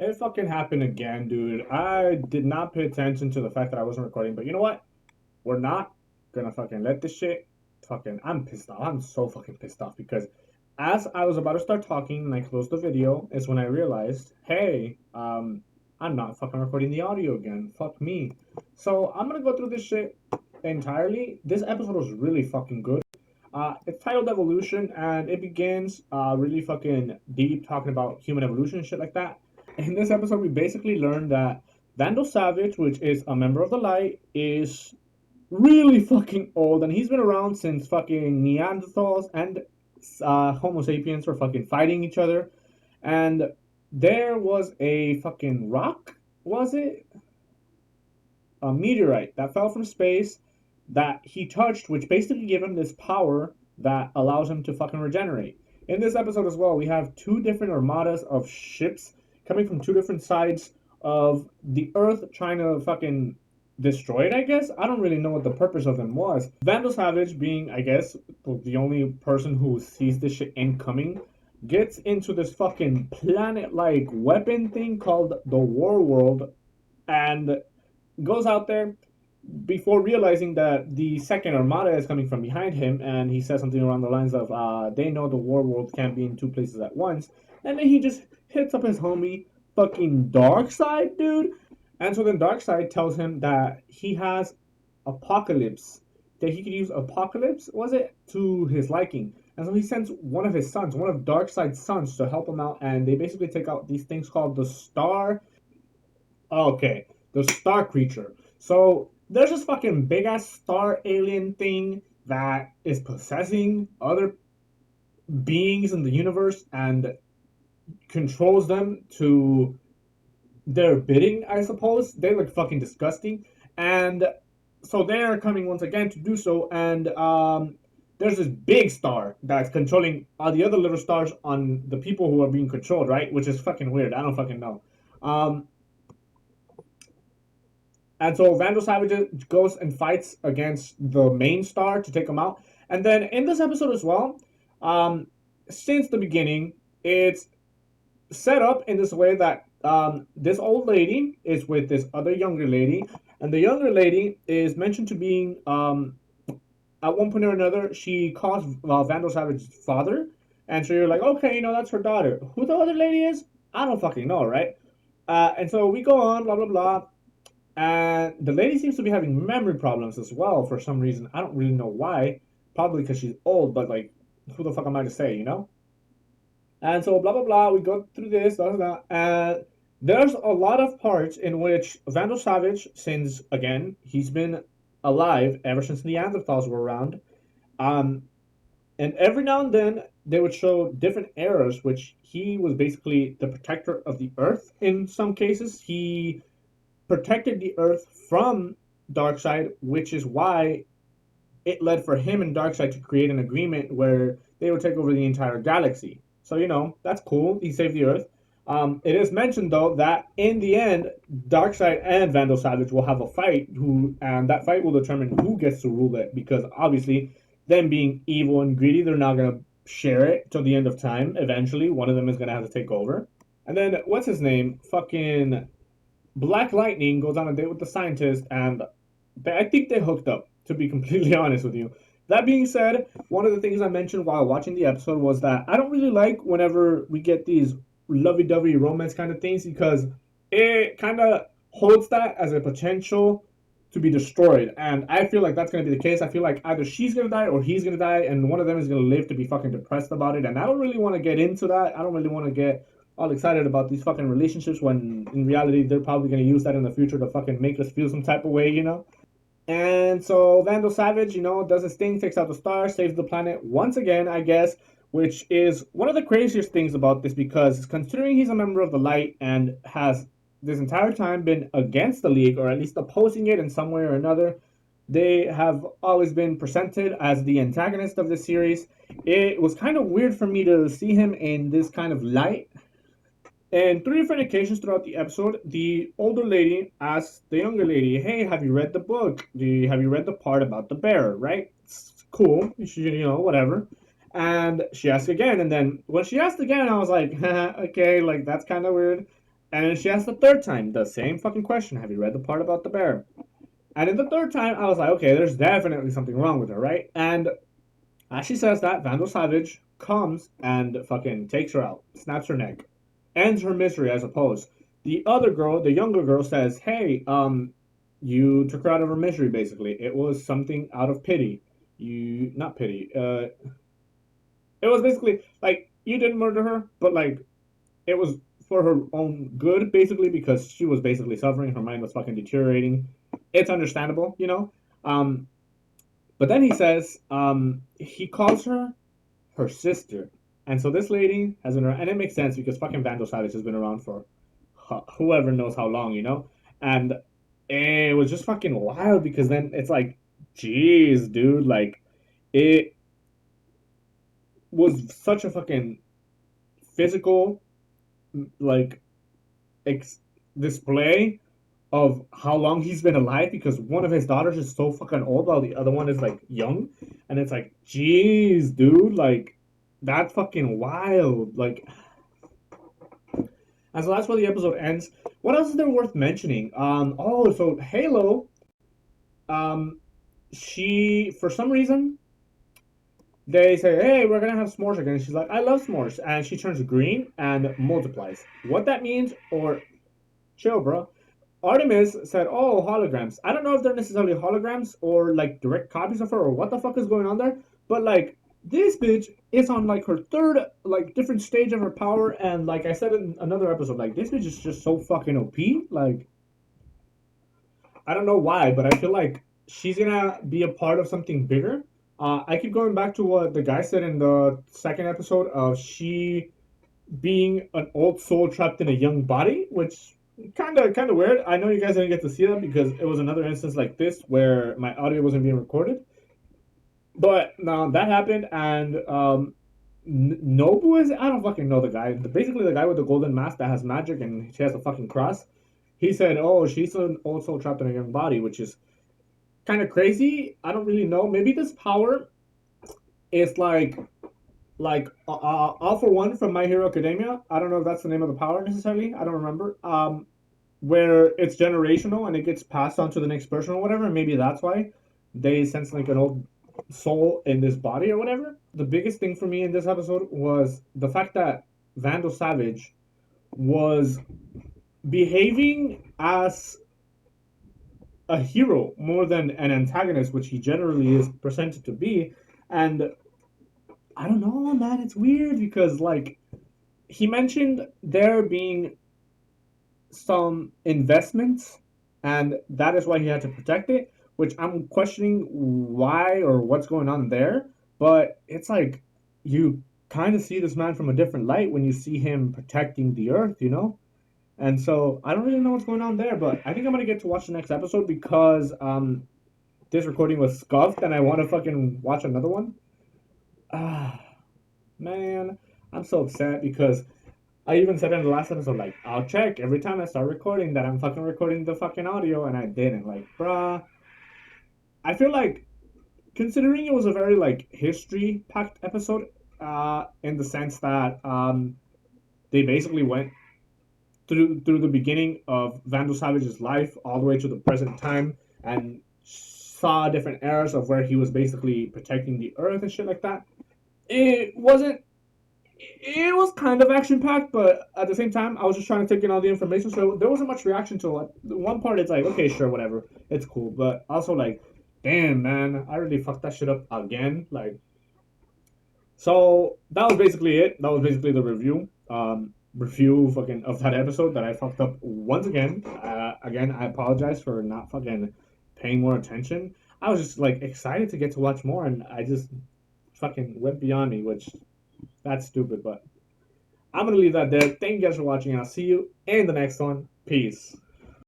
It fucking happened again, dude. I did not pay attention to the fact that I wasn't recording, but you know what? We're not gonna fucking let this shit fucking. I'm pissed off. I'm so fucking pissed off because as I was about to start talking and I closed the video, is when I realized, hey, I'm not fucking recording the audio again. Fuck me. So I'm gonna go through this shit entirely. This episode was really fucking good. It's titled Evolution, and it begins really fucking deep, talking about human evolution and shit like that. In this episode, we basically learned that Vandal Savage, which is a member of the Light, is really fucking old, and he's been around since fucking Neanderthals and Homo sapiens were fucking fighting each other. And there was a fucking rock, was it? A meteorite that fell from space that he touched, which basically gave him this power that allows him to fucking regenerate. In this episode as well, we have two different armadas of ships coming from two different sides of the Earth trying to fucking destroy it, I guess. I don't really know what the purpose of them was. Vandal Savage, being, I guess, the only person who sees this shit incoming, gets into this fucking planet like weapon thing called the War World and goes out there before realizing that the second armada is coming from behind him, and he says something around the lines of, they know the war world can't be in two places at once. And then he just hits up his homie, fucking Darkseid, dude. And so then Darkseid tells him that he has Apocalypse, that he could use Apocalypse, was it, to his liking. And so he sends one of his sons, one of Darkseid's sons, to help him out, and they basically take out these things called the Star. Okay, the Star Creature. So there's this fucking big ass star alien thing that is possessing other beings in the universe and controls them to their bidding, I suppose. They look fucking disgusting. And so they're coming once again to do so. And there's this big star that's controlling all the other little stars on the people who are being controlled, right? Which is fucking weird. I don't fucking know. And so Vandal Savage goes and fights against the main star to take him out. And then in this episode as well, um, since the beginning, it's set up in this way that this old lady is with this other younger lady, and the younger lady is mentioned to being at one point or another she calls Vandal Savage's father, and so you're like, okay, that's her daughter. Who the other lady is? I don't fucking know, right? And so we go on, blah blah blah, and the lady seems to be having memory problems as well for some reason. I don't really know why. Probably because she's old, but like, who the fuck am I to say? And so blah blah blah. We go through this, blah, blah, blah, and there's a lot of parts in which Vandal Savage, since again he's been alive ever since Neanderthals were around, um, and every now and then they would show different eras, which he was basically the protector of the Earth. In some cases, he protected the Earth from Darkseid, which is why it led for him and Darkseid to create an agreement where they would take over the entire galaxy. So that's cool. He saved the Earth. It is mentioned though that in the end, Darkseid and Vandal Savage will have a fight, and that fight will determine who gets to rule it. Because obviously, them being evil and greedy, they're not gonna share it till the end of time. Eventually, one of them is gonna have to take over. And then what's his name? Fucking Black Lightning goes on a date with the scientist, and I think they hooked up, to be completely honest with you. That being said, one of the things I mentioned while watching the episode was that I don't really like whenever we get these lovey dovey romance kind of things because it kind of holds that as a potential to be destroyed. And I feel like that's going to be the case. I feel like either she's going to die or he's going to die, and one of them is going to live to be fucking depressed about it. And I don't really want to get into that. I don't really want to get all excited about these fucking relationships when in reality they're probably going to use that in the future to fucking make us feel some type of way. And so Vandal Savage, does his thing, takes out the star, saves the planet once again, I guess, which is one of the craziest things about this because considering he's a member of the Light and has this entire time been against the League, or at least opposing it in some way or another, they have always been presented as the antagonist of this series. It was kind of weird for me to see him in this kind of light. And three different occasions throughout the episode, the older lady asks the younger lady, "Hey, have you read the book? Have you read the part about the bear? Right? It's cool. You should, whatever." And she asked again, and then when she asked again, I was like, "Okay, like that's kind of weird." And then she asked the third time the same fucking question. Have you read the part about the bear? And in the third time, I was like, okay, there's definitely something wrong with her, right? And as she says that, Vandal Savage comes and fucking takes her out, snaps her neck, ends her misery, I suppose. The other girl, the younger girl, says, "Hey, you took her out of her misery. Basically, it was something out of pity. You not pity. It was basically like you didn't murder her, but like it was for her own good, basically, because she was basically suffering. Her mind was fucking deteriorating. It's understandable, you know. Um, but then he says, he calls her sister. And so this lady has been around, and it makes sense because fucking Vandal Savage has been around for whoever knows how long, you know? And it was just fucking wild because then it's like, jeez, dude, like, it was such a fucking physical, like, ex- display of how long he's been alive because one of his daughters is so fucking old while the other one is like young. And it's like, jeez, dude, like, that's fucking wild. Like, and so that's where the episode ends. What else is there worth mentioning? So Halo, um, she for some reason they say, "Hey, we're gonna have s'mores again." And she's like, "I love s'mores," and she turns green and multiplies. What that means, or chill, bro. Artemis said, "Oh, holograms." I don't know if they're necessarily holograms or like direct copies of her or what the fuck is going on there, but like this bitch is on like her third like different stage of her power, and like I said in another episode, like this bitch is just so fucking OP. Like I don't know why, but I feel like she's gonna be a part of something bigger. I keep going back to what the guy said in the second episode of she being an old soul trapped in a young body, which kind of weird. I know you guys didn't get to see that because it was another instance like this where my audio wasn't being recorded. But now that happened, and Nobu is I don't fucking know the guy. Basically, the guy with the golden mask that has magic and she has a fucking cross. He said, "Oh, she's an old soul trapped in a young body," which is kind of crazy. I don't really know. Maybe this power is like All for One from My Hero Academia. I don't know if that's the name of the power necessarily. I don't remember. Where it's generational and it gets passed on to the next person or whatever. Maybe that's why they sense like an old soul in this body or whatever. The biggest thing for me in this episode was the fact that Vandal Savage was behaving as a hero more than an antagonist, which he generally is presented to be. And I don't know, man. It's weird because like he mentioned there being some investments, and that is why he had to protect it. Which I'm questioning why or what's going on there. But it's like you kind of see this man from a different light when you see him protecting the earth, you know. And so I don't really know what's going on there, but I think I'm gonna get to watch the next episode because this recording was scuffed and I want to fucking watch another one. Ah, man, I'm so upset because I even said in the last episode, like, I'll check every time I start recording that I'm fucking recording the fucking audio, and I didn't. Like, bruh. I feel like, considering it was a very, like, history packed episode, in the sense that, they basically went through the beginning of Vandal Savage's life all the way to the present time and saw different eras of where he was basically protecting the earth and shit like that. It wasn't it was kind of action packed, but at the same time, I was just trying to take in all the information, so there wasn't much reaction to it. One part, it's like, okay, sure, whatever, it's cool, but also like, damn, man, I really fucked that shit up again. Like, so that was basically it. That was basically the review. Review fucking of that episode that I fucked up once again. Again, I apologize for not fucking paying more attention. I was just like excited to get to watch more, and I just fucking went beyond me, which that's stupid, but I'm gonna leave that there. Thank you guys for watching, and I'll see you in the next one. Peace.